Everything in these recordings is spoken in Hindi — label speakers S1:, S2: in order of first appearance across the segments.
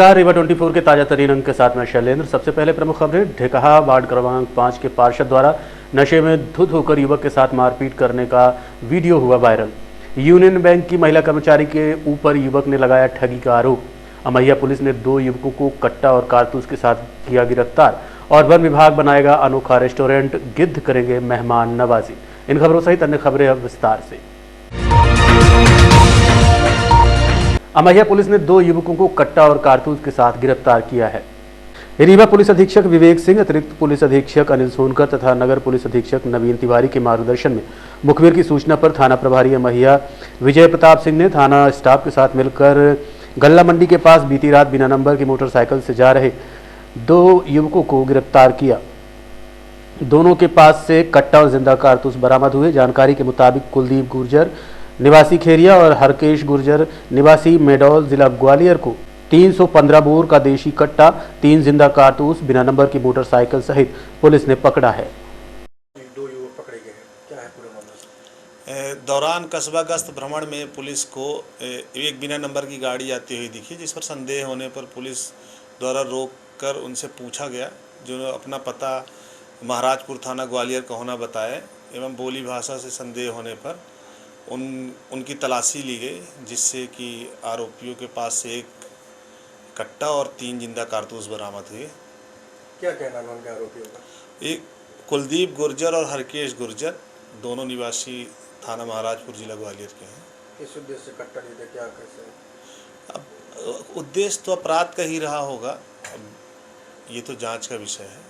S1: नमस्कार, रीवा 24 के ताजा तरीन अंक के साथ मैं शैलेंद्र। सबसे पहले प्रमुख खबरें। ढेकहा वार्ड क्रमांक 5 के पार्षद द्वारा नशे में धुत होकर युवक के साथ मारपीट करने का वीडियो हुआ वायरल। यूनियन बैंक की महिला कर्मचारी के ऊपर युवक ने लगाया ठगी का आरोप। अमैया पुलिस ने 2 युवकों को कट्टा और कारतूस के साथ किया गिरफ्तार। और वन विभाग बनाएगा अनोखा रेस्टोरेंट, गिद्ध करेंगे मेहमान नवाजी। इन खबरों सहित अन्य खबरें अब विस्तार से। अमैया पुलिस ने 2 युवकों को कट्टा और कारतूस के साथ गिरफ्तार किया है। रीवा पुलिस अधीक्षक विवेक सिंह, अतिरिक्त पुलिस अधीक्षक अनिल सोनकर तथा नगर पुलिस अधीक्षक नवीन तिवारी के मार्गदर्शन में मुखबिर की सूचना पर थाना प्रभारी अमैया विजय प्रताप सिंह ने थाना स्टाफ के साथ मिलकर गल्ला मंडी के पास बीती रात बिना नंबर की मोटरसाइकिल से जा रहे 2 युवकों को गिरफ्तार किया। दोनों के पास से कट्टा और जिंदा कारतूस बरामद हुए। जानकारी के मुताबिक कुलदीप गुर्जर निवासी खेरिया और हरकेश गुर्जर निवासी मेडौल जिला ग्वालियर को 315 बोर का देशी कट्टा, 3 जिंदा कारतूस, बिना नंबर की मोटरसाइकिल सहित पुलिस ने पकड़ा है।
S2: 2 युवक पकड़े गए हैं, क्या है पूरा मामला?
S3: दौरान कस्बा गश्त भ्रमण में पुलिस को एक बिना नंबर की गाड़ी आती हुई दिखी, जिस पर संदेह होने पर पुलिस द्वारा रोककर उनसे पूछा गया, जो अपना पता महाराजपुर थाना ग्वालियर का होना बताए एवं बोली भाषा से संदेह होने पर उनकी तलाशी ली गई, जिससे कि आरोपियों के पास से 1 कट्टा और 3 जिंदा कारतूस बरामद हुए।
S2: क्या कहना है उनके आरोपियों का?
S3: एक कुलदीप गुर्जर और हरकेश गुर्जर, दोनों निवासी थाना महाराजपुर जिला ग्वालियर के हैं।
S2: किस उद्देश्य से कट्टा लिए थे, क्या कैसे?
S3: अब उद्देश्य तो अपराध का ही रहा होगा, अब ये तो जांच का विषय है।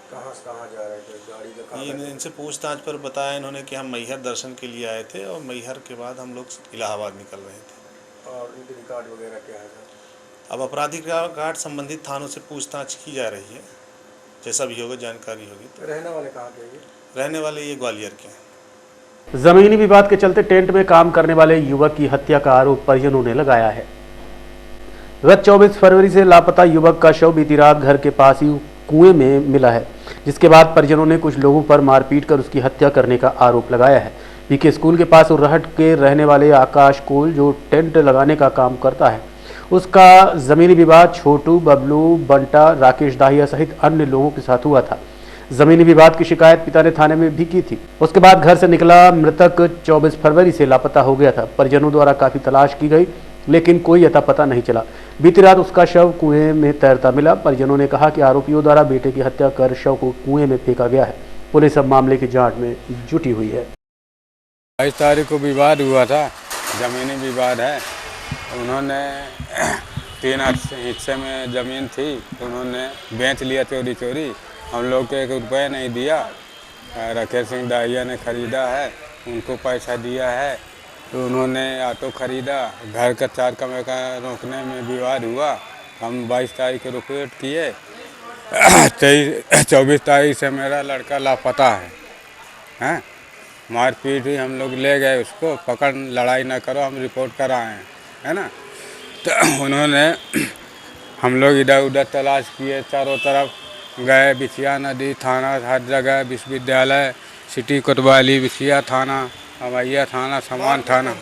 S2: कहाँ से कहाँ जा रहे थे, गाड़ी का कहाँ?
S3: इनसे पूछताछ पर बताया इन्होंने कि हम मैहर दर्शन के लिए आए थे और मैहर के बाद हम लोग इलाहाबाद निकल रहे थे।
S2: और इनके रिकॉर्ड वगैरह क्या है?
S3: अब आपराधिक रिकॉर्ड संबंधित थानों से पूछताछ की जा रही है, जैसा भी होगा जानकारी होगी। तो
S2: रहने वाले कहाँ के ये?
S3: रहने वाले ये ग्वालियर के हैं।
S1: जमीनी विवाद के चलते टेंट में काम करने वाले युवक की हत्या का आरोप परिजनों ने लगाया है। गत 24 फरवरी से लापता युवक का शव बीती रात घर के पास ही कुएं में मिला है, जिसके बाद परिजनों ने कुछ लोगों पर मारपीट कर उसकी हत्या करने का आरोप लगाया है। पीके स्कूल के पास उर्रहट के रहने वाले आकाश कोल, जो टेंट लगाने का काम करता है, उसका जमीनी विवाद छोटू, बबलू, बंटा, राकेश दाहिया सहित अन्य लोगों के साथ हुआ था। जमीनी विवाद की शिकायत पिता ने थाने में भी की थी। उसके बाद घर से निकला मृतक 24 फरवरी से लापता हो गया था। परिजनों द्वारा काफी तलाश की गई, लेकिन कोई अता पता नहीं चला। बीती रात उसका शव कुएं में तैरता मिला। परिजनों ने कहा कि आरोपियों द्वारा बेटे की हत्या कर शव को कुएं में फेंका गया है। पुलिस अब मामले की जांच में जुटी हुई है।
S4: 22 तारीख को विवाद हुआ था, जमीनी विवाद है। उन्होंने 3 हिस्से में ज़मीन थी, तो उन्होंने बेच लिया चोरी। हम लोग को 1 रुपया नहीं दिया। राकेश सिंह दाहिया ने ख़रीदा है, उनको पैसा दिया है, तो उन्होंने ऑटो ख़रीदा। घर का 4 कमरे का रोकने में विवाद हुआ। हम 22 तारीख को रिपोर्ट किए। 24 तारीख से मेरा लड़का लापता है। मारपीट हुई, हम लोग ले गए उसको, पकड़, लड़ाई ना करो, हम रिपोर्ट कराए हैं, है ना। तो उन्होंने, हम लोग इधर उधर तलाश किए, चारों तरफ गए, बिछिया नदी, थाना, हर जगह, विश्वविद्यालय, सिटी कोतवाली, बिछिया थाना, अमैया थाना, समान थाना।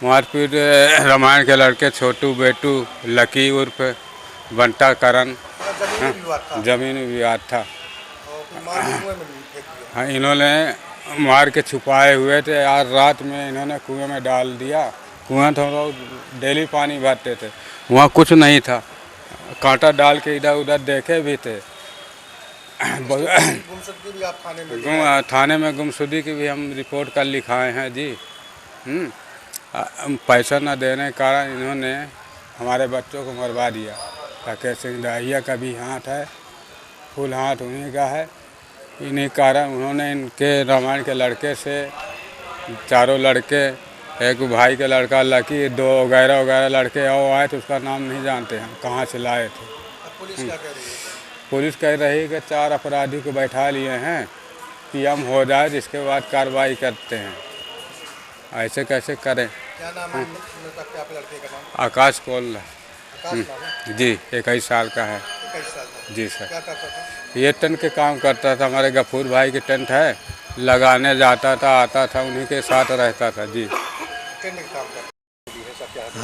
S4: मारपीट रामायण के लड़के छोटू, बेटू, लकी उर्फ बंटा, करण, जमीन विवाद था। हाँ, इन्होंने मार के छुपाए हुए थे। आज रात में इन्होंने कुएं में डाल दिया। कुआं तो हम लोग डेली पानी भरते थे, वहाँ कुछ नहीं था। कांटा डाल के इधर उधर देखे भी थे।
S2: गुमशुदगी भी आप
S4: थाने में गुमशुदगी की भी हम रिपोर्ट कर लिखाए हैं जी। पैसा न देने के कारण इन्होंने हमारे बच्चों को मरवा दिया। राकेश सिंह दाहिया का भी हाथ है, फुल हाथ उन्हीं का है। इन्हीं कारण उन्होंने इनके रामायण के लड़के से, चारों लड़के, एक भाई के लड़का लकी, 2 वगैरह लड़के और आए, तो उसका नाम नहीं जानते हम कहाँ से लाए थे।
S2: पुलिस क्या कह रही है?
S4: पुलिस कह रही है कि 4 अपराधी को बैठा लिए हैं, पीएम हो जाए, जिसके बाद कार्रवाई करते हैं। ऐसे कैसे करें?
S2: क्या नाम है आपके लड़के का? नाम
S4: आकाश कोल
S2: आकाश नाम है?
S4: जी, 21 साल का है।
S2: 21 साल का।
S4: जी सर।
S2: क्या करता था?
S4: ये टेंट के काम करता था। हमारे गफूर भाई के टेंट है, लगाने जाता था, आता था, उन्हीं के साथ रहता था जी।
S2: टेंट के काम करता है।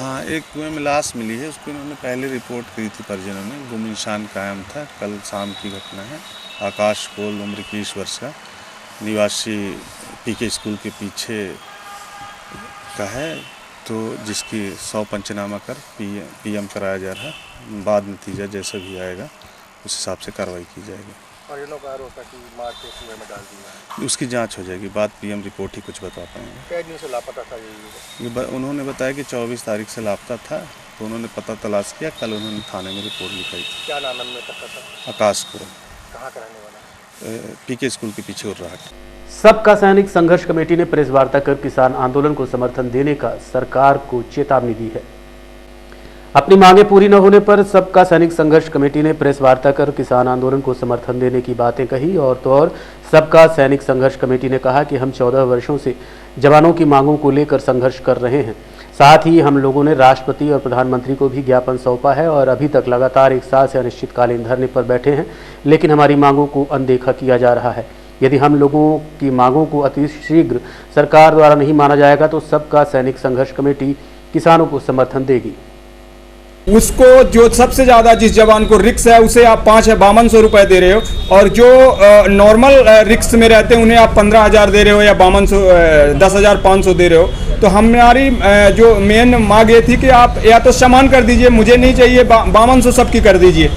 S3: हाँ, एक कुएं में लाश मिली है। उसको इन्होंने पहले रिपोर्ट की थी परिजनों ने। गुम निशान कायम था। कल शाम की घटना है। आकाश कोल उम्र 21 वर्ष का निवासी पीके स्कूल के पीछे का है, तो जिसकी 100 पंचनामा कर पीएम कराया जा रहा है। बाद नतीजा जैसा भी आएगा उस हिसाब से कार्रवाई की जाएगी।
S2: परिजनों का आरोप है कि मार के कुएं में डाल दिया।
S3: उसकी जांच हो जाएगी, बाद पीएम रिपोर्ट ही कुछ बता पाएंगे।
S2: कई दिनों से लापता था ये।
S3: उन्होंने बताया कि 24 तारीख से लापता था, तो उन्होंने पता तलाश किया। कल उन्होंने थाने में रिपोर्ट लिखाई थी।
S2: क्या नाम है मृतक का?
S3: आकाश को
S2: कहाँ का रहने वाला है?
S3: पीके स्कूल के पीछे उर्राहट।
S1: सबका सैनिक संघर्ष कमेटी ने प्रेस वार्ता कर किसान आंदोलन को समर्थन देने का सरकार को चेतावनी दी है। अपनी मांगे पूरी न होने पर सबका सैनिक संघर्ष कमेटी ने प्रेस वार्ता कर किसान आंदोलन को समर्थन देने की बातें कही। और तो और सबका सैनिक संघर्ष कमेटी ने कहा कि हम 14 वर्षों से जवानों की मांगों को लेकर संघर्ष कर रहे हैं। साथ ही हम लोगों ने राष्ट्रपति और प्रधानमंत्री को भी ज्ञापन सौंपा है और अभी तक लगातार 1 साल से अनिश्चितकालीन धरने पर बैठे हैं, लेकिन हमारी मांगों को अनदेखा किया जा रहा है। यदि हम लोगों की मांगों को अतिशीघ्र सरकार द्वारा नहीं माना जाएगा तो सबका सैनिक संघर्ष कमेटी किसानों को समर्थन देगी।
S5: उसको जो सबसे ज़्यादा जिस जवान को रिक्स है उसे आप 5200 रुपये दे रहे हो, और जो नॉर्मल रिक्स में रहते हैं उन्हें आप 15,000 दे रहे हो या 10,500 दे रहे हो। तो हमारी जो मेन मांग ये थी कि आप या तो समान कर दीजिए, मुझे नहीं चाहिए 5200 सबकी कर दीजिए,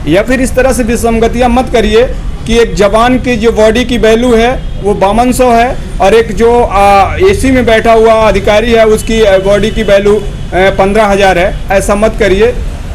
S5: या फिर इस तरह से विसंगतियाँ मत करिए कि एक जवान की जो बॉडी की वैल्यू है वो 5200 है और एक जो एसी में बैठा हुआ अधिकारी है उसकी बॉडी की वैल्यू 15,000 है। ऐसा मत करिए।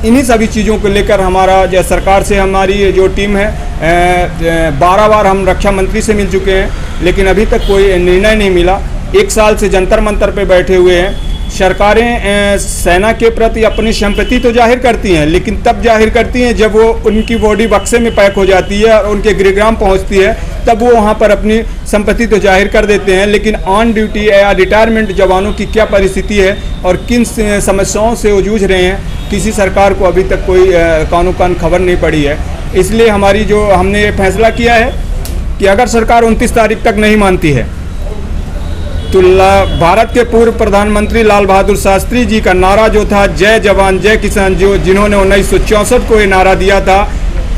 S5: इन्हीं सभी चीज़ों को लेकर हमारा जो सरकार से हमारी जो टीम है 12 बार हम रक्षा मंत्री से मिल चुके हैं, लेकिन अभी तक कोई निर्णय नहीं मिला। 1 साल से जंतर मंतर पे बैठे हुए हैं। सरकारें सेना के प्रति अपनी सिंपैथी तो जाहिर करती हैं, लेकिन तब जाहिर करती हैं जब वो उनकी बॉडी बक्से में पैक हो जाती है और उनके गृहग्राम पहुंचती है, तब वो वहां पर अपनी सिंपैथी तो जाहिर कर देते हैं। लेकिन ऑन ड्यूटी या रिटायरमेंट जवानों की क्या परिस्थिति है और किन समस्याओं से वो जूझ रहे हैं, किसी सरकार को अभी तक कोई कानो कान खबर नहीं पड़ी है। इसलिए हमारी जो हमने ये फैसला किया है कि अगर सरकार 29 तारीख तक नहीं मानती है तो भारत के पूर्व प्रधानमंत्री लाल बहादुर शास्त्री जी का नारा जो था जय जवान जय किसान, जो जिन्होंने 1964 को ये नारा दिया था,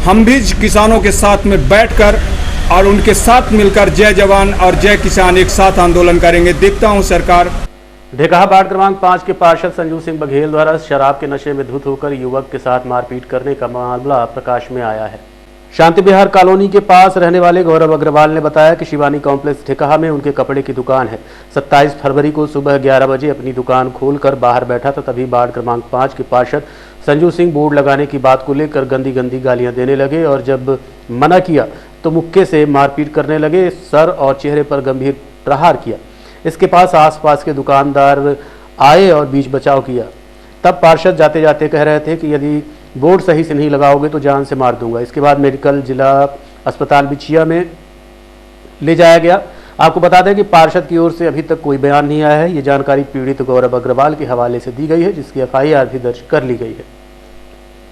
S5: हम भी किसानों के साथ में बैठकर और उनके साथ मिलकर जय जवान और जय किसान एक साथ आंदोलन करेंगे। देखता हूं सरकार।
S1: ढेकहा वार्ड क्रमांक 5 के पार्षद संजू सिंह बघेल द्वारा शराब के नशे में धुत होकर युवक के साथ मारपीट करने का मामला प्रकाश में आया है। शांति विहार कॉलोनी के पास रहने वाले गौरव अग्रवाल ने बताया कि शिवानी कॉम्प्लेक्स ढेकहा में उनके कपड़े की दुकान है। 27 फरवरी को सुबह 11 बजे अपनी दुकान खोलकर बाहर बैठा था, तभी वार्ड क्रमांक 5 के पार्षद संजू सिंह बोर्ड लगाने की बात को लेकर गंदी गंदी गालियां देने लगे और जब मना किया तो मुक्के से मारपीट करने लगे। सर और चेहरे पर गंभीर प्रहार किया। इसके पास आसपास के दुकानदार आए और बीच बचाव किया। तब पार्षद जाते जाते कह रहे थे कि यदि बोर्ड सही से नहीं लगाओगे तो जान से मार दूंगा। इसके बाद मेडिकल जिला अस्पताल बिछिया में ले जाया गया। आपको बता दें कि पार्षद की ओर से अभी तक कोई बयान नहीं आया है। ये जानकारी पीड़ित गौरव अग्रवाल के हवाले से दी गई है, जिसकी FIR भी दर्ज कर ली गई है।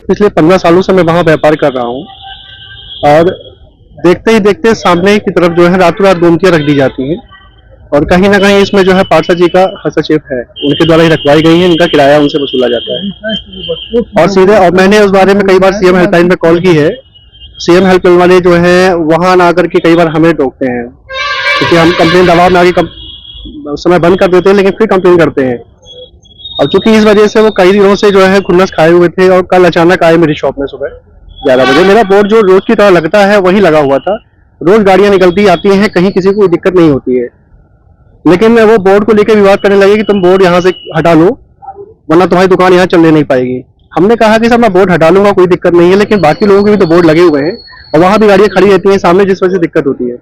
S6: पिछले 15 सालों से मैं वहाँ व्यापार कर रहा हूँ और देखते ही देखते सामने की तरफ जो है रातों रात गोमतियाँ रख दी जाती हैं और कहीं ना कहीं इसमें जो है पार्षद जी का हस्तक्षेप है, उनके द्वारा ही रखवाई गई है। इनका किराया उनसे वसूला जाता है और सीधे, और मैंने उस बारे में कई बार CM हेल्पलाइन पे कॉल की है। CM हेल्पलाइन वाले जो है वहां ना आकर के कई बार हमें टोकते हैं, क्योंकि हम कंप्लेन दबाव में आगे उस समय बंद कर देते हैं, लेकिन फिर कंप्लेन करते हैं। और चूंकि इस वजह से वो कई दिनों से जो है खुन्नस खाए हुए थे और कल अचानक आए मेरी शॉप में सुबह 11 बजे। मेरा बोर्ड जो रोज की तरह लगता है वही लगा हुआ था। रोज गाड़ियां निकलती आती हैं, कहीं किसी को कोई दिक्कत नहीं होती है। लेकिन वो बोर्ड को लेकर विवाद करने लगे कि तुम बोर्ड यहाँ से हटा लो वरना तुम्हारी दुकान यहाँ चलने नहीं पाएगी। हमने कहा कि सर मैं बोर्ड हटा लूंगा, कोई दिक्कत नहीं है, लेकिन बाकी लोगों के भी तो बोर्ड लगे हुए हैं और वहां भी गाड़ियां खड़ी रहती हैं सामने, जिस वजह से दिक्कत होती है।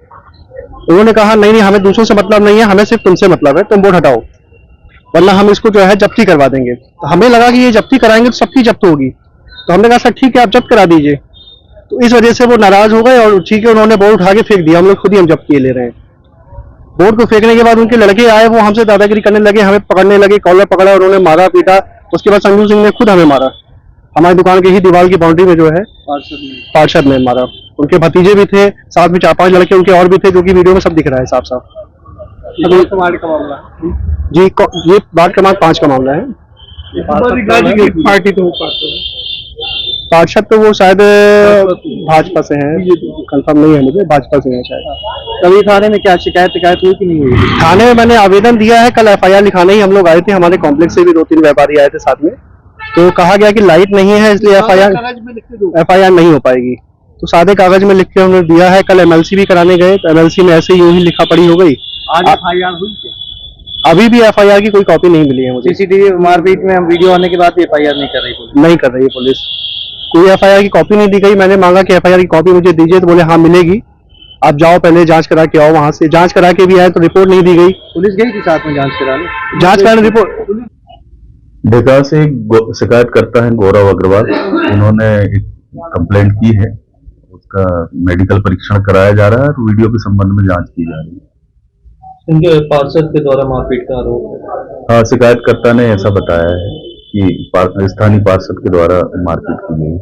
S6: उन्होंने कहा नहीं नहीं, हमें दूसरों से मतलब नहीं है, हमें सिर्फ तुमसे मतलब है, तुम बोर्ड हटाओ वरना हम इसको जो है जब्ती करवा देंगे। तो हमें लगा कि ये जब्ती कराएंगे तो सबकी जब्त होगी, तो हमने कहा सर ठीक है आप जब्त करा दीजिए। तो इस वजह से वो नाराज हो गए और ठीक है उन्होंने बोर्ड उठा के फेंक दिया। हम लोग खुद ही हम जब्त किए ले रहे हैं। बोर्ड को फेंकने के बाद उनके लड़के आए, वो हमसे दादागिरी करने लगे, हमें पकड़ने लगे, कॉलर पकड़ा, उन्होंने मारा पीटा। उसके बाद संजू सिंह ने खुद हमें मारा, हमारी दुकान के ही दीवार की बाउंड्री में जो है पार्षद ने मारा। उनके भतीजे भी थे, साथ में 4-5 लड़के उनके और भी थे, जो कि वीडियो में सब दिख रहा है साफ साफ। जी, ये वार्ड क्रमांक 5 का मामला है। पार्टी तो पार्षद तो वो शायद भाजपा से हैं, कंफर्म नहीं है मुझे, भाजपा से हैं शायद।
S2: कभी थाने में क्या शिकायत हुई कि नहीं हुई?
S6: थाने में मैंने आवेदन दिया है, कल एफआईआर लिखाने ही हम लोग आए थे, हमारे कॉम्प्लेक्स से भी 2-3 व्यापारी आए थे साथ में, तो कहा गया कि लाइट नहीं है इसलिए एफआईआर नहीं हो पाएगी। तो सादे कागज में लिख के हमने दिया है। कल एमएलसी भी कराने गए तो एमएलसी में ऐसे यूं ही लिखा पड़ी हो गई।
S2: आज एफआईआर हुई क्या?
S6: अभी भी एफआईआर की कोई कॉपी नहीं मिली है मुझे।
S2: सीसीटीवी मारपीट में वीडियो आने के बाद भी एफआईआर नहीं कर रही पुलिस?
S6: नहीं कर रही है पुलिस, कोई एफआईआर की कॉपी नहीं दी गई। मैंने मांगा कि एफआईआर की कॉपी मुझे दीजिए तो बोले हाँ मिलेगी, आप जाओ पहले जांच करा के आओ। वहां से जांच करा के भी आए तो रिपोर्ट नहीं दी गई।
S2: पुलिस गई थी साथ में जांच कराने?
S6: जांच कराने रिपोर्ट
S7: डेका से शिकायत करता है गौरव अग्रवाल, उन्होंने एक कंप्लेंट की है, उसका मेडिकल परीक्षण कराया जा रहा है और वीडियो के संबंध में जांच की जा रही है।
S2: उनके पार्षद के द्वारा मारपीट का आरोप है।
S7: हाँ, शिकायतकर्ता ने ऐसा बताया है कि स्थानीय पार्षद के द्वारा मारपीट की गई।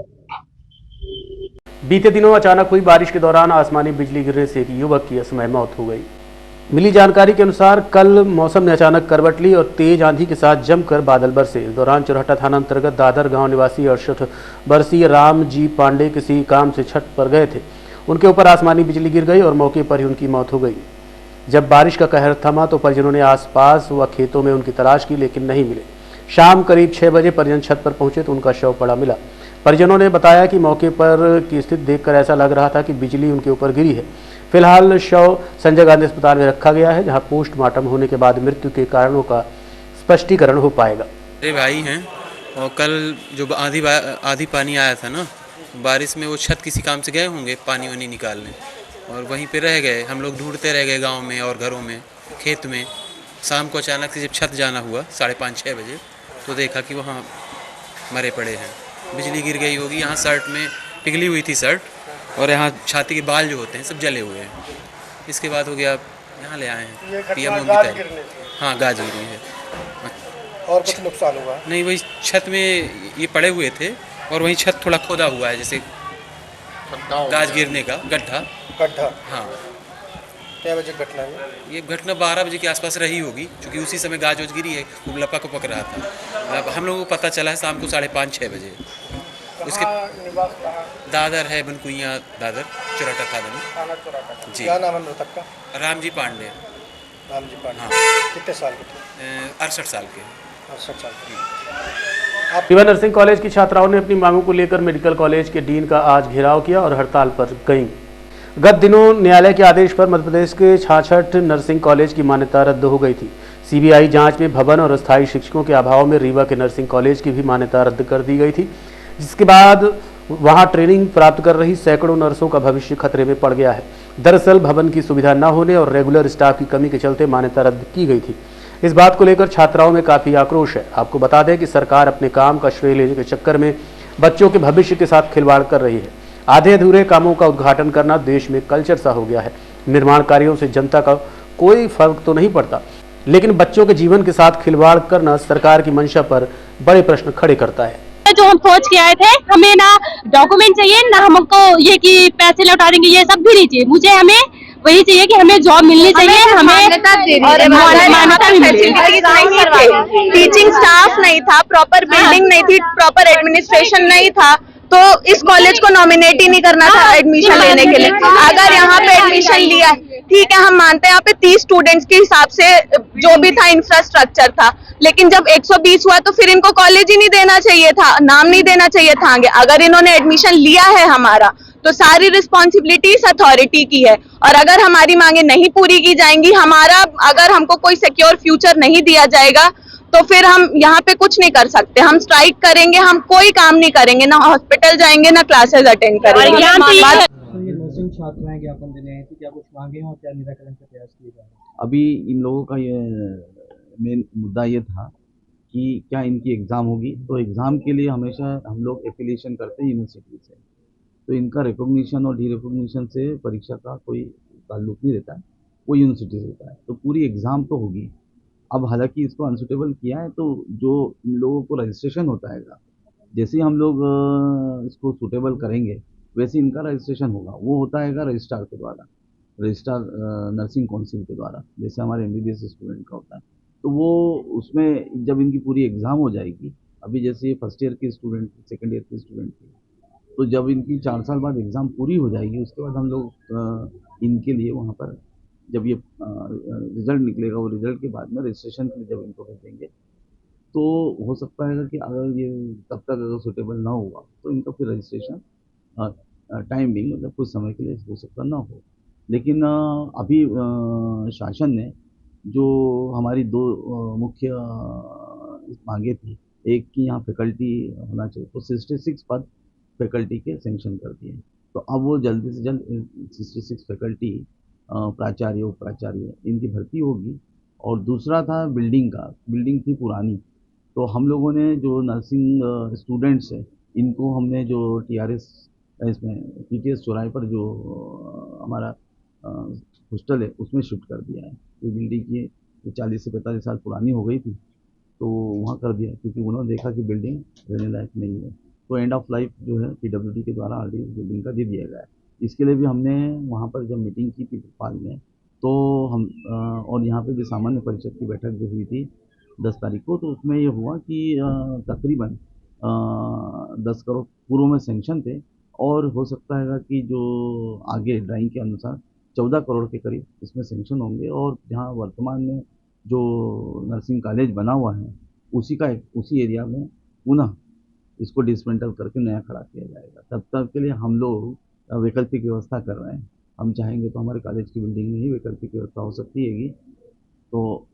S1: बीते दिनों अचानक हुई बारिश के दौरान आसमानी बिजली गिरने से एक युवक की असमय मौत हो गई। मिली जानकारी के अनुसार कल मौसम ने अचानक करवट ली और तेज आंधी के साथ जमकर बादल बरसे। इस दौरान चुरहटा थाना अंतर्गत दादर गांव निवासी 68 वर्षीय राम जी पांडे किसी काम से छत पर गए थे। उनके ऊपर आसमानी बिजली गिर गई और मौके पर ही उनकी मौत हो गई। जब बारिश का कहर थमा तो परिजनों ने आसपास व खेतों में उनकी तलाश की, लेकिन नहीं मिले। शाम करीब 6 बजे परिजन छत पर पहुंचे तो उनका शव पड़ा मिला। परिजनों ने बताया कि मौके पर की स्थिति देखकर ऐसा लग रहा था कि बिजली उनके ऊपर गिरी है। फिलहाल शव संजय गांधी अस्पताल में रखा गया है, जहां पोस्टमार्टम होने के बाद मृत्यु के कारणों का स्पष्टीकरण हो पाएगा।
S8: मेरे भाई हैं और कल जो आधी पानी आया था ना बारिश में, वो छत किसी काम से गए होंगे पानी वानी निकालने और वहीं पे रह गए। हम लोग ढूंढते रह गए गांव में और घरों में, खेत में। शाम को अचानक से जब छत जाना हुआ 5:30-6 बजे तो देखा कि वहाँ मरे पड़े हैं। बिजली गिर गई होगी। यहाँ शर्ट में पिघली हुई थी शर्ट, और यहाँ छाती के बाल जो होते हैं सब जले हुए हैं। इसके बाद हो गया यहाँ ले आए हैं पीएम होगी। हाँ, गाज गिरी है।
S2: और कुछ नुकसान हुआ?
S8: नहीं, वही छत में ये पड़े हुए थे और वहीं छत थोड़ा खोदा हुआ है, जैसे गाज गिरने का गड्ढा। हाँ।
S2: क्या बजे घटना है?
S8: ये घटना 12 बजे के आसपास रही होगी, क्योंकि उसी समय गाज वाज गिरी है, खूब लपक पक रहा था। अब हम लोगों को पता चला है शाम को 5:30-6 बजे। उसके दादर है, बनकुइया दादर, चुराटा थाना में। जी।
S2: क्या नाम है मृतक का?
S8: राम जी पांडे।
S2: राम जी पांडे।
S8: हाँ।
S2: कितने साल के थे?
S8: 68 साल के।
S2: 68 साल के।
S1: शिवा नर्सिंग कॉलेज की छात्राओं ने अपनी मांगों को लेकर मेडिकल कॉलेज के डीन का आज घेराव किया और हड़ताल पर गईं। गत दिनों न्यायालय के आदेश पर मध्य प्रदेश के 66 नर्सिंग कॉलेज की मान्यता रद्द हो गई थी। सीबीआई जांच में भवन और अस्थायी शिक्षकों के अभाव में रीवा के नर्सिंग कॉलेज की भी मान्यता रद्द कर दी गई थी, जिसके बाद वहां ट्रेनिंग प्राप्त कर रही सैकड़ों नर्सों का भविष्य खतरे में पड़ गया है। दरअसल भवन की सुविधा न होने और रेगुलर स्टाफ की कमी के चलते मान्यता रद्द की गई थी। इस बात को लेकर छात्राओं में काफी आक्रोश है। आपको बता दें कि सरकार अपने काम का श्रेय लेने के चक्कर में बच्चों के भविष्य के साथ खिलवाड़ कर रही है। आधे अधूरे कामों का उद्घाटन करना देश में कल्चर सा हो गया है। निर्माण कार्यों से जनता का कोई फर्क तो नहीं पड़ता, लेकिन बच्चों के जीवन के साथ खिलवाड़ करना सरकार की मंशा पर बड़े प्रश्न खड़े करता है।
S9: जो हम सोच के आए थे, हमें ना डॉक्यूमेंट चाहिए ना हमको ये कि पैसे लौटा देंगे, ये सब भी नहीं चाहिए। मुझे हमें वही चाहिए कि हमें जॉब मिलनी चाहिए, हमें मान्यता भी मिलनी चाहिए।
S10: टीचिंग स्टाफ नहीं था, प्रॉपर बिल्डिंग नहीं थी, प्रॉपर एडमिनिस्ट्रेशन नहीं था, तो इस कॉलेज को नॉमिनेट ही नहीं करना था एडमिशन लेने के लिए। अगर यहाँ पे एडमिशन लिया, ठीक है, हम मानते हैं यहाँ पे 30 स्टूडेंट्स के हिसाब से जो भी था इंफ्रास्ट्रक्चर था, लेकिन जब 120 हुआ तो फिर इनको कॉलेज ही नहीं देना चाहिए था, नाम नहीं देना चाहिए था आगे। अगर इन्होंने एडमिशन लिया है हमारा, तो सारी रिस्पॉन्सिबिलिटी इस अथॉरिटी की है। और अगर हमारी मांगे नहीं पूरी की जाएंगी, हमारा अगर हमको कोई सिक्योर फ्यूचर नहीं दिया जाएगा, तो फिर हम यहाँ पे कुछ नहीं कर सकते। हम स्ट्राइक करेंगे, हम कोई काम नहीं करेंगे, ना हॉस्पिटल जाएंगे, ना क्लासेस अटेंड करेंगे।
S2: ये नर्सिंग छात्राएं ज्ञापन देने आई थी, क्या कुछ मांगे हैं और क्या निराकरण का प्रयास किए जा रहे हैं?
S11: अभी इन लोगों का ये मेन मुद्दा ये था कि क्या इनकी एग्ज़ाम होगी, तो एग्ज़ाम के लिए हमेशा हम लोग एफिलिएशन करते हैं यूनिवर्सिटी से, तो इनका रिकॉग्निशन और डी रिकॉग्निशन से परीक्षा का कोई ताल्लुक नहीं रहता है, वो यूनिवर्सिटी से होता है। तो पूरी एग्ज़ाम तो होगी। अब हालांकि इसको अनसुटेबल किया है, तो जो इन लोगों को रजिस्ट्रेशन होता है, जैसे ही हम लोग इसको सूटेबल करेंगे वैसे इनका रजिस्ट्रेशन होगा। वो होता है रजिस्ट्रार के द्वारा, रजिस्ट्रार नर्सिंग काउंसिल के द्वारा, जैसे हमारे MBBS स्टूडेंट का होता है। तो वो उसमें जब इनकी पूरी एग्ज़ाम हो जाएगी, अभी जैसे फर्स्ट ईयर की स्टूडेंट, सेकेंड ईयर की स्टूडेंट थी, तो जब इनकी 4 साल बाद एग्ज़ाम पूरी हो जाएगी, उसके बाद हम लोग इनके लिए वहाँ पर जब ये रिज़ल्ट निकलेगा, वो रिज़ल्ट के बाद में रजिस्ट्रेशन के लिए जब इनको भेजेंगे, तो हो सकता है कि अगर ये तब तक अगर सूटेबल ना हुआ तो इनका फिर रजिस्ट्रेशन टाइम बिंग मतलब कुछ समय के लिए हो सकता ना हो। लेकिन अभी शासन ने जो हमारी दो मुख्य मांगे थी, एक की यहाँ फैकल्टी होना चाहिए, तो 66 पद फैकल्टी के सेंक्शन कर दिए। तो अब वो जल्दी से जल्द 66 फैकल्टी प्राचार्य, उप प्राचार्य इनकी भर्ती होगी। और दूसरा था बिल्डिंग का, बिल्डिंग थी पुरानी, तो हम लोगों ने जो नर्सिंग स्टूडेंट्स हैं इनको हमने जो TRS इसमें PTS चौराहे पर जो हमारा हॉस्टल है उसमें शिफ्ट कर दिया है। तो बिल्डिंग की 40 से 45 साल पुरानी हो गई थी, तो वहाँ कर दिया क्योंकि उन्होंने देखा कि बिल्डिंग रहने लायक नहीं है। तो एंड ऑफ लाइफ जो है PWD के द्वारा ऑलरेडी बिल्डिंग का दे दिया गया है। इसके लिए भी हमने वहाँ पर जब मीटिंग की थी भोपाल में, तो हम और यहाँ पे भी सामान्य परिषद की बैठक जो हुई थी 10 तारीख को, तो उसमें ये हुआ कि तकरीबन 10 करोड़ पूर्व में सेंक्शन थे और हो सकता है कि जो आगे ड्राइंग के अनुसार 14 करोड़ के करीब इसमें सेंक्शन होंगे। और जहाँ वर्तमान में जो नर्सिंग कॉलेज बना हुआ है उसी एरिया में पुनः इसको डिसमेंटल करके नया खड़ा किया जाएगा। तब तक के लिए हम लोग वैकल्पिक व्यवस्था कर रहे हैं। हम चाहेंगे तो हमारे कॉलेज की बिल्डिंग में ही वैकल्पिक व्यवस्था हो सकती है। तो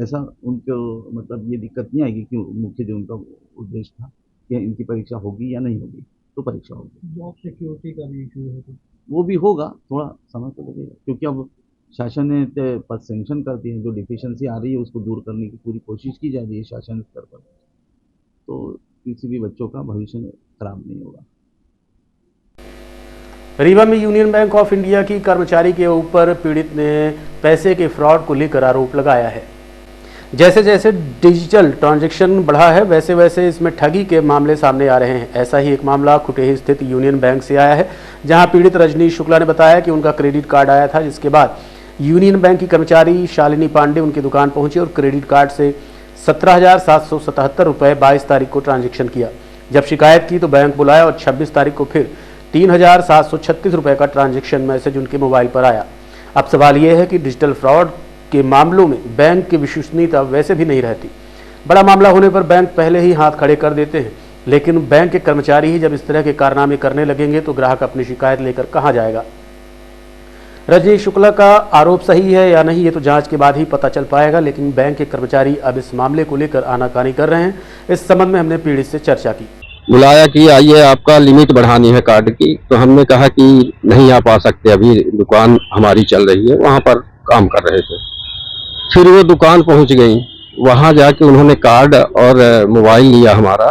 S11: ऐसा उनको मतलब ये दिक्कत नहीं आएगी कि मुख्य जो उनका उद्देश्य था कि इनकी परीक्षा होगी या नहीं होगी, तो परीक्षा होगी।
S2: जॉब सिक्योरिटी का भी इशू है तो
S11: वो भी होगा, थोड़ा समय तो लगेगा क्योंकि अब शासन ने पद सेंक्शन कर दिए, जो डिफिशिएंसी आ रही है उसको दूर करने की पूरी कोशिश की जा रही है शासन स्तर पर, तो किसी भी बच्चों का भविष्य खराब नहीं होगा।
S1: रीवा में यूनियन बैंक ऑफ इंडिया की कर्मचारी के ऊपर पीड़ित ने पैसे के फ्रॉड को लेकर आरोप लगाया है। जैसे जैसे डिजिटल ट्रांजैक्शन बढ़ा है वैसे वैसे इसमें ठगी के मामले सामने आ रहे हैं। ऐसा ही एक मामला कुटेही स्थित यूनियन बैंक से आया है, जहां पीड़ित रजनीश शुक्ला ने बताया कि उनका क्रेडिट कार्ड आया था, जिसके बाद यूनियन बैंक की कर्मचारी शालिनी पांडे उनकी दुकान पहुंची और क्रेडिट कार्ड से 17,777 रुपये 22 तारीख को ट्रांजैक्शन किया। जब शिकायत की तो बैंक बुलाया और 26 तारीख को फिर 3,736 रुपये का ट्रांजैक्शन मैसेज उनके मोबाइल पर आया। अब सवाल यह है कि डिजिटल फ्रॉड के मामलों में बैंक की विश्वसनीयता वैसे भी नहीं रहती। बड़ा मामला होने पर बैंक पहले ही हाथ खड़े कर देते हैं, लेकिन बैंक के कर्मचारी ही जब इस तरह के कारनामे करने लगेंगे तो ग्राहक अपनी शिकायत लेकर कहां जाएगा। रजनीश शुक्ला का आरोप सही है या नहीं ये तो जांच के बाद ही पता चल पाएगा, लेकिन बैंक के कर्मचारी अब इस मामले को लेकर आनाकानी कर रहे हैं। इस संबंध में हमने पीड़ित से चर्चा की।
S12: बुलाया कि आइए आपका लिमिट बढ़ानी है कार्ड की, तो हमने कहा कि नहीं आप आ सकते, अभी दुकान हमारी चल रही है, वहाँ पर काम कर रहे थे। फिर वो दुकान पहुँच गई, वहाँ जाके उन्होंने कार्ड और मोबाइल लिया हमारा,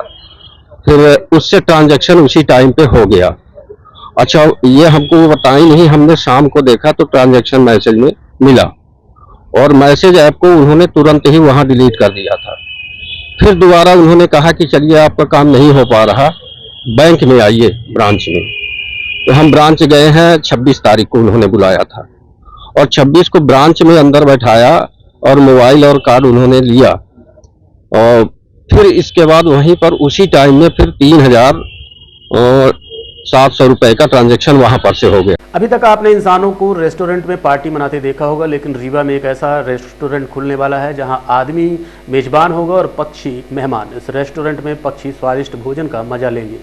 S12: फिर उससे ट्रांजैक्शन उसी टाइम पे हो गया। अच्छा ये हमको बताई नहीं, हमने शाम को देखा तो ट्रांजैक्शन मैसेज में मिला और मैसेज ऐप को उन्होंने तुरंत ही वहाँ डिलीट कर दिया था। फिर दोबारा उन्होंने कहा कि चलिए आपका काम नहीं हो पा रहा, बैंक में आइए ब्रांच में। तो हम ब्रांच गए हैं, 26 तारीख को उन्होंने बुलाया था और 26 को ब्रांच में अंदर बैठाया और मोबाइल और कार्ड उन्होंने लिया और फिर इसके बाद वहीं पर उसी टाइम में फिर 3,700 रुपए का ट्रांजैक्शन वहां पर से हो गया।
S1: अभी तक आपने इंसानों को रेस्टोरेंट में पार्टी मनाते देखा होगा, लेकिन रीवा में एक ऐसा रेस्टोरेंट खुलने वाला है जहां आदमी मेजबान होगा और पक्षी मेहमान। इस रेस्टोरेंट में पक्षी स्वादिष्ट भोजन का मजा लेंगे।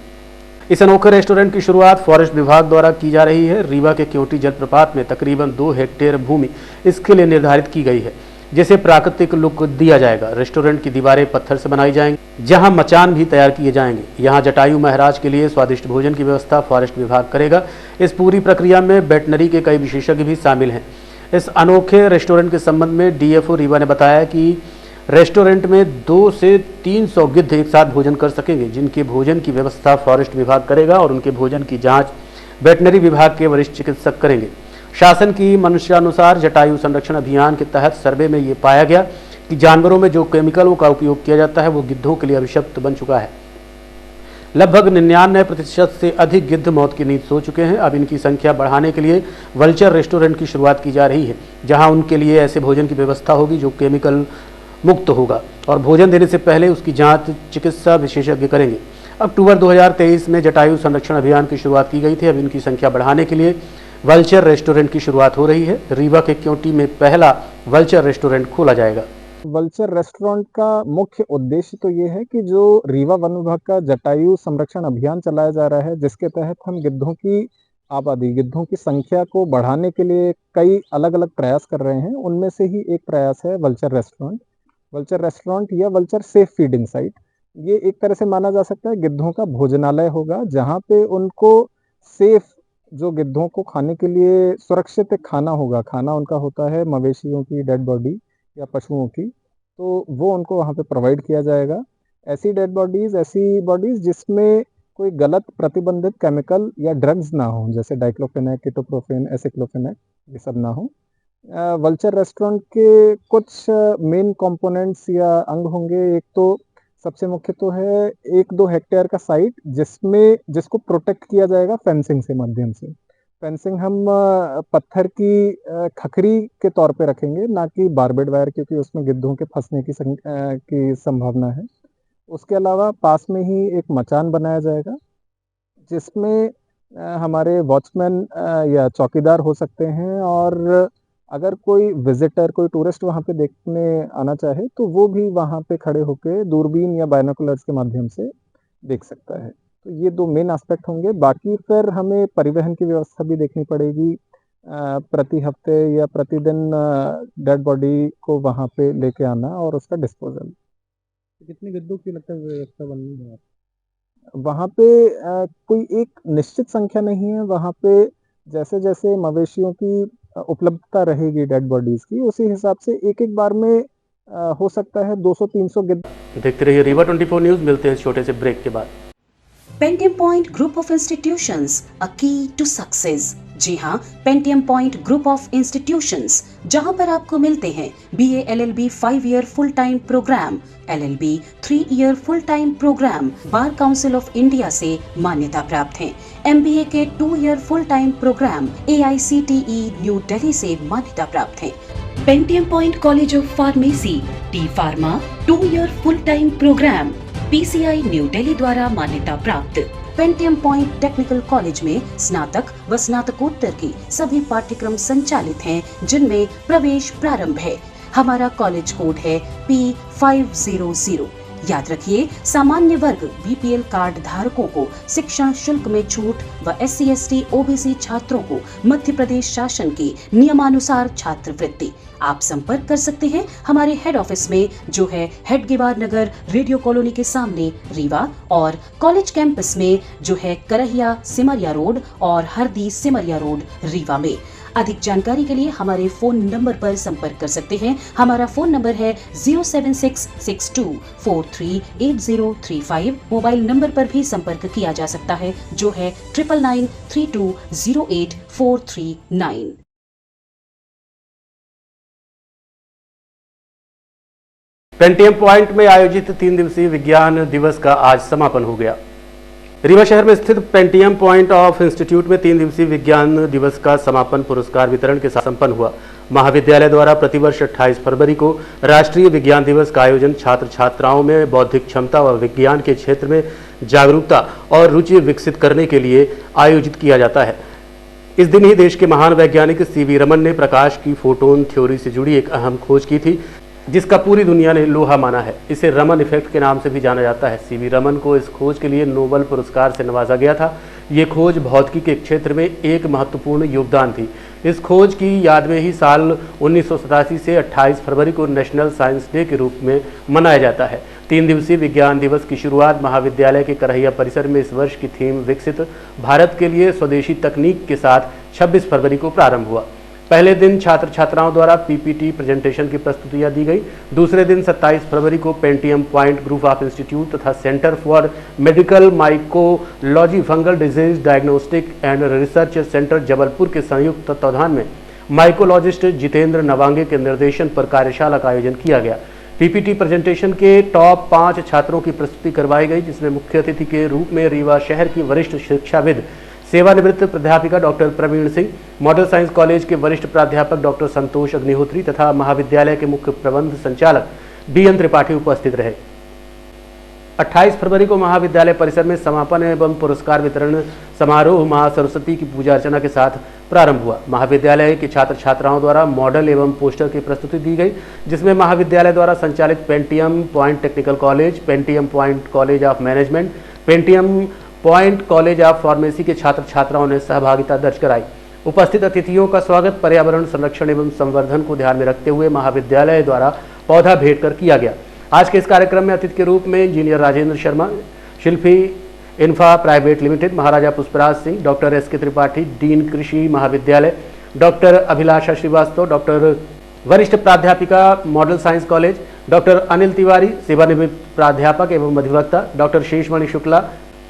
S1: इस अनोखे रेस्टोरेंट की शुरुआत फॉरेस्ट विभाग द्वारा की जा रही है। रीवा के क्योटी जलप्रपात में तकरीबन 2 हेक्टेयर भूमि इसके लिए निर्धारित की गई है, जिसे प्राकृतिक लुक दिया जाएगा। रेस्टोरेंट की दीवारें पत्थर से बनाई जाएंगी, जहां मचान भी तैयार किए जाएंगे। यहां जटायु महाराज के लिए स्वादिष्ट भोजन की व्यवस्था फॉरेस्ट विभाग करेगा। इस पूरी प्रक्रिया में वेटनरी के कई विशेषज्ञ भी शामिल हैं। इस अनोखे रेस्टोरेंट के संबंध में DFO रीवा ने बताया कि रेस्टोरेंट में 200 से 300 गिद्ध एक साथ भोजन कर सकेंगे, जिनके भोजन की व्यवस्था फॉरेस्ट विभाग करेगा और उनके भोजन की जाँच वेटनरी विभाग के वरिष्ठ चिकित्सक करेंगे। शासन की मंशानुसार जटायु संरक्षण अभियान के तहत सर्वे में ये पाया गया कि जानवरों में जो केमिकलों का उपयोग किया जाता है वो गिद्धों के लिए अभिशप्त बन चुका है। लगभग 99% से अधिक गिद्ध मौत की नींद सो चुके हैं। अब इनकी संख्या बढ़ाने के लिए वल्चर रेस्टोरेंट की शुरुआत की जा रही है, जहां उनके लिए ऐसे भोजन की व्यवस्था होगी जो केमिकल मुक्त होगा और भोजन देने से पहले उसकी जांच चिकित्सा विशेषज्ञ करेंगे। अक्टूबर 2023 में जटायु संरक्षण अभियान की शुरुआत की गई थी। अब इनकी संख्या बढ़ाने के लिए वल्चर रेस्टोरेंट की शुरुआत हो रही है। रीवा के क्योंटी में पहला वल्चर रेस्टोरेंट खोला जाएगा।
S13: वल्चर रेस्टोरेंट का मुख्य उद्देश्य तो ये है कि जो रीवा वन विभाग का जटायु संरक्षण अभियान चलाया जा रहा है, जिसके तहत हम गिद्धों की आबादी, गिद्धों की संख्या को बढ़ाने के लिए कई अलग अलग प्रयास कर रहे हैं। उनमें से ही एक प्रयास है वल्चर रेस्टोरेंट। वल्चर रेस्टोरेंट या वल्चर सेफ फीडिंग साइट, ये एक तरह से माना जा सकता है गिद्धों का भोजनालय होगा, जहाँ पे उनको सेफ, जो गिद्धों को खाने के लिए सुरक्षित खाना होगा, खाना उनका होता है मवेशियों की डेड बॉडी या पशुओं की, तो वो उनको वहाँ पे प्रोवाइड किया जाएगा। ऐसी डेड बॉडीज़, ऐसी बॉडीज़ जिसमें कोई गलत प्रतिबंधित केमिकल या ड्रग्स ना हो, जैसे डाइक्लोफेनेक, कीटोप्रोफेन, एसिक्लोफेनेक, ये सब ना हो। वल्चर रेस्टोरेंट के कुछ मेन कंपोनेंट्स या अंग होंगे। एक तो सबसे मुख्य तो है 1-2 हेक्टेयर का साइट, जिसको प्रोटेक्ट किया जाएगा फेंसिंग से माध्यम से। फेंसिंग हम पत्थर की खखरी के तौर पे रखेंगे, ना कि बारबेड वायर, क्योंकि उसमें गिद्धों के फंसने की संभावना है। उसके अलावा पास में ही एक मचान बनाया जाएगा, जिसमें हमारे वॉचमैन या चौकीदार हो सकते हैं, और अगर कोई विजिटर, कोई टूरिस्ट वहाँ पे देखने आना चाहे तो वो भी वहाँ पे खड़े होकर दूरबीन या बाइनोकुलर्स के माध्यम से देख सकता है। तो ये 2 मेन एस्पेक्ट होंगे। बाकी फिर हमें परिवहन की व्यवस्था भी देखनी पड़ेगी। प्रति हफ्ते या प्रतिदिन डेड बॉडी को वहाँ पे लेके आना और उसका डिस्पोजल।
S2: कितने गिद्धों की लगता है व्यवस्था बननी है
S13: वहाँ पे? कोई एक निश्चित संख्या नहीं है। वहाँ पे जैसे जैसे मवेशियों की उपलब्धता रहेगी डेड बॉडीज की, उसी हिसाब से एक बार में हो सकता है 200-300 गिद्ध।
S1: देखते रहिए रीवा 24 न्यूज़। मिलते हैं छोटे से ब्रेक के बाद।
S14: Pentium point group of institutions, a key to success. जी हाँ, Pentium point group of institutions, जहाँ पर आपको मिलते हैं BA LLB 5 year full time programme, LLB 3 year full time programme bar council of India से मान्यता प्राप्त हैं। MBA के 2 year full time programme AICTE new Delhi से मान्यता प्राप्त हैं। Pentium point college of pharmacy, T pharma 2 year full time programme PCI New Delhi द्वारा मान्यता प्राप्त। पेंटियम पॉइंट टेक्निकल कॉलेज में स्नातक व स्नातकोत्तर की सभी पाठ्यक्रम संचालित हैं, जिनमें प्रवेश प्रारंभ है। हमारा कॉलेज कोड है P500। याद रखिए, सामान्य वर्ग BPL कार्ड धारकों को शिक्षण शुल्क में छूट व SC ST OBC छात्रों को मध्य प्रदेश शासन की नियमानुसार छात्रवृत्ति। आप संपर्क कर सकते हैं हमारे हेड ऑफिस में, जो है हेडगेवार नगर, रेडियो कॉलोनी के सामने रीवा, और कॉलेज कैंपस में, जो है करहिया सिमरिया रोड और हरदी सिमरिया रोड रीवा में। अधिक जानकारी के लिए हमारे फोन नंबर पर संपर्क कर सकते हैं। हमारा फोन नंबर है 07662438035। मोबाइल नंबर पर भी संपर्क किया जा सकता है, जो है 9992084439।
S1: पेंटियम पॉइंट में आयोजित 3 दिवसीय विज्ञान दिवस का आज समापन हो गया। रीवा शहर में स्थित पेंटियम पॉइंट ऑफ इंस्टीट्यूट में 3 दिवसीय विज्ञान दिवस का समापन पुरस्कार वितरण के साथ संपन्न हुआ। महाविद्यालय द्वारा प्रतिवर्ष 28 फरवरी को राष्ट्रीय विज्ञान दिवस का आयोजन छात्र छात्राओं में बौद्धिक क्षमता व विज्ञान के क्षेत्र में जागरूकता और रुचि विकसित करने के लिए आयोजित किया जाता है। इस दिन ही देश के महान वैज्ञानिक CV रमन ने प्रकाश की फोटोन थ्योरी से जुड़ी एक अहम खोज की थी, जिसका पूरी दुनिया ने लोहा माना है। इसे रमन इफेक्ट के नाम से भी जाना जाता है। CV रमन को इस खोज के लिए नोबेल पुरस्कार से नवाजा गया था। ये खोज भौतिकी के क्षेत्र में एक महत्वपूर्ण योगदान थी। इस खोज की याद में ही साल 1987 से 28 फरवरी को नेशनल साइंस डे के रूप में मनाया जाता है। 3 दिवसीय विज्ञान दिवस की शुरुआत महाविद्यालय के करहिया परिसर में इस वर्ष की थीम विकसित भारत के लिए स्वदेशी तकनीक के साथ 26 फरवरी को प्रारंभ हुआ। पहले दिन छात्र छात्राओं द्वारा PPT प्रेजेंटेशन की प्रस्तुतियां दी गई। दूसरे दिन 27 फरवरी को Pentium point group of institute तथा centre for medical mycology fungal disease diagnostic and research centre Jabalpur के संयुक्त तत्वाधान में माइकोलॉजिस्ट जितेंद्र नवांगे के निर्देशन पर कार्यशाला का आयोजन किया गया। PPT प्रेजेंटेशन के टॉप 5 छात्रों की प्रस्तुति करवाई गई, जिसमें मुख्य अतिथि के रूप में रीवा शहर की वरिष्ठ शिक्षाविद सेवानिवृत्त प्राध्यापिका doctor Praveen Singh, model science college के वरिष्ठ प्राध्यापक डॉक्टर संतोष अग्निहोत्री तथा महाविद्यालय के मुख्य प्रबंध संचालक बीएन त्रिपाठी उपस्थित रहे। 28 फरवरी को महाविद्यालय परिसर में समापन एवं पुरस्कार वितरण समारोह मां सरस्वती की पूजा अर्चना के साथ प्रारंभ हुआ। महाविद्यालय के छात्र छात्राओं द्वारा मॉडल एवं पोस्टर की प्रस्तुति दी गई, जिसमें महाविद्यालय द्वारा संचालित Pentium point technical college, Pentium point college of management, Pentium point college of pharmacy के छात्र छात्राओं ने सहभागिता दर्ज कराई। उपस्थित अतिथियों का स्वागत पर्यावरण संरक्षण एवं संवर्धन को ध्यान में रखते हुए महाविद्यालय द्वारा पौधा भेंट कर किया गया। आज के इस कार्यक्रम में अतिथि के रूप में engineer Rajendra Sharma, Shilpi Infra private limited, Maharaja Pushpraj Singh, doctor S K. Tripathi, dean कृषि महाविद्यालय, डॉक्टर अभिलाषा श्रीवास्तव, डॉक्टर वरिष्ठ प्राध्यापिका model science college, doctor Anil Tiwari, सेवानिवृत्त प्राध्यापक एवं अधिवक्ता, डॉक्टर शेषमणि शुक्ला,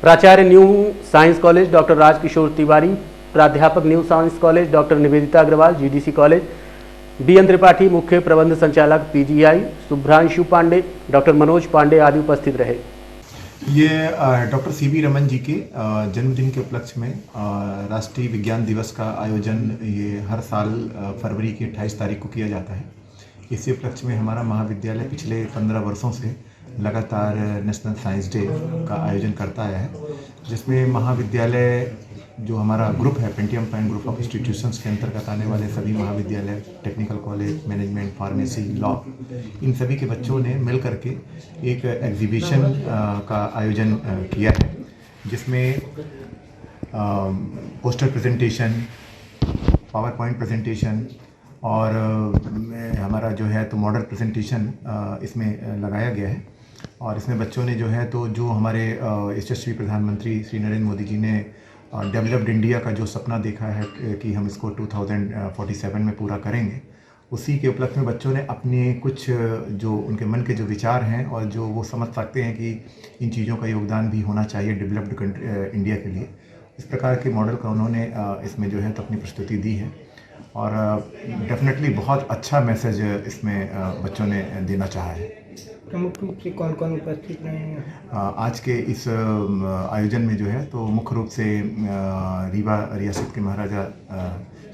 S1: प्राचार्य new science college, doctor Rajkishor Tiwari, प्राध्यापक new science college, doctor Nivedita Agarwal, GDC college, BN Tripathi, मुख्य प्रबंध संचालक पीजीआई, शुभ्रांशु पांडे, डॉक्टर मनोज पांडे आदि उपस्थित रहे।
S15: ये डॉक्टर सीवी रमन जी के जन्मदिन के उपलक्ष्य में राष्ट्रीय विज्ञान दिवस का आयोजन ये हर साल फरवरी की 28 तारीख को किया जाता है। इसी उपलक्ष्य में हमारा महाविद्यालय पिछले 15 वर्षों से लगातार नेशनल साइंस डे का आयोजन करता आया है, जिसमें महाविद्यालय जो हमारा ग्रुप है Pentium point group of institutions के अंतर्गत आने वाले सभी महाविद्यालय, technical college, management, pharmacy, law, इन सभी के बच्चों ने मिल करके एक एग्जीबिशन का आयोजन किया है, जिसमें poster presentation, power point presentation और हमारा जो है तो मॉडल प्रेजेंटेशन इसमें लगाया गया है। और इसमें बच्चों ने जो है तो जो हमारे यशस्वी प्रधानमंत्री श्री नरेंद्र मोदी जी ने डेवलप्ड इंडिया का जो सपना देखा है कि हम इसको 2047 में पूरा करेंगे, उसी के उपलक्ष्य में बच्चों ने अपने कुछ जो उनके मन के जो विचार हैं और जो वो समझ सकते हैं कि इन चीज़ों का योगदान भी होना चाहिए डेवलप्ड इंडिया के लिए, इस प्रकार के मॉडल का उन्होंने इसमें जो है तो अपनी प्रस्तुति दी है। और डेफिनेटली बहुत अच्छा मैसेज इसमें बच्चों ने देना चाहा है।
S2: प्रमुख रूप से कौन कौन उपस्थित रहे हैं?
S15: आज के इस आयोजन में जो है तो मुख्य रूप से रीवा रियासत के महाराजा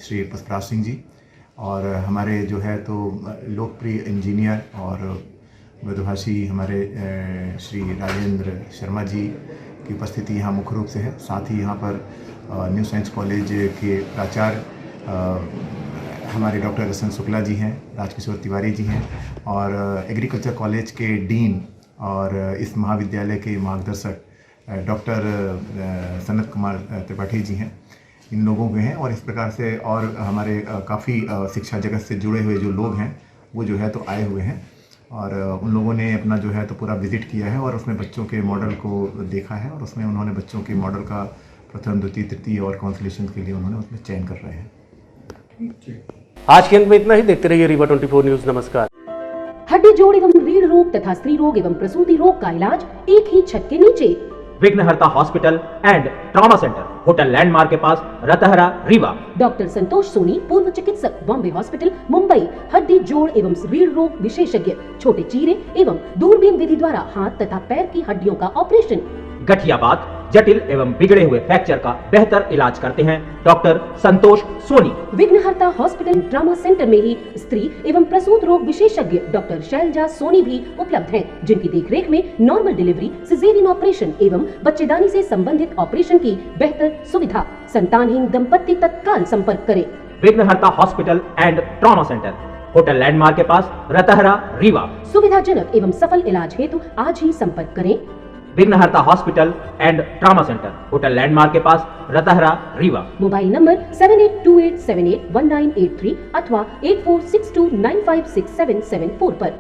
S15: श्री पुष्पराज सिंह जी और हमारे जो है तो लोकप्रिय इंजीनियर और मृदुभाषी हमारे श्री राजेंद्र शर्मा जी की उपस्थिति यहाँ मुख्य रूप से है। साथ ही यहाँ पर न्यू साइंस कॉलेज के प्राचार्य हमारे डॉक्टर रसन शुक्ला जी हैं, राजकिशोर तिवारी जी हैं और एग्रीकल्चर कॉलेज के डीन और इस महाविद्यालय के मार्गदर्शक डॉक्टर सनत कुमार त्रिपाठी जी हैं। इन लोगों के हैं और इस प्रकार से और हमारे काफ़ी शिक्षा जगत से जुड़े हुए जो लोग हैं वो जो है तो आए हुए हैं और उन लोगों ने अपना जो है तो पूरा विज़िट किया है और उसमें बच्चों के मॉडल को देखा है और उसमें उन्होंने बच्चों के मॉडल का प्रथम, द्वितीय, तृतीय और काउंसलेशन के लिए उन्होंने उसमें चयन कर रहे हैं।
S1: आज के अंक में इतना ही। देखते रहिए रीवा 24 न्यूज। नमस्कार।
S14: हड्डी जोड़ एवं रीढ़ रोग तथा स्त्री रोग एवं प्रसूति रोग का इलाज एक ही छत के नीचे।
S16: विघ्नहर्ता hospital and trauma centre, hotel landmark के पास, रतहरा, रीवा।
S14: डॉक्टर संतोष सोनी, पूर्व चिकित्सक, बॉम्बे हॉस्पिटल, मुंबई। हड्डी जोड़ एवं रीढ़ रोग विशेषज्ञ, छोटे चीरे एवं दूरबीन विधि द्वारा हाथ तथा पैर की हड्डियों का ऑपरेशन।
S16: गठियाबात, जटिल एवं बिगड़े हुए फ्रैक्चर का बेहतर इलाज करते हैं डॉक्टर संतोष सोनी।
S14: विघ्नहर्ता हॉस्पिटल ट्रॉमा सेंटर में ही स्त्री एवं प्रसूत रोग विशेषज्ञ डॉक्टर शैलजा सोनी भी उपलब्ध हैं, जिनकी देखरेख में नॉर्मल डिलीवरी, सिजेरियन ऑपरेशन एवं बच्चेदानी से संबंधित ऑपरेशन की बेहतर सुविधा। संतानहीन दंपत्ति तत्काल संपर्क करें।
S16: विघ्नहर्ता hospital and trauma centre, hotel landmark के पास, रतहरा, रीवा।
S14: सुविधाजनक एवं सफल इलाज हेतु आज ही संपर्क करें।
S16: विघ्नहर्ता hospital and trauma centre, hotel landmark के पास, रतहरा, रीवा।
S14: मोबाइल नंबर 7828781983 अथवा 8462956774 पर।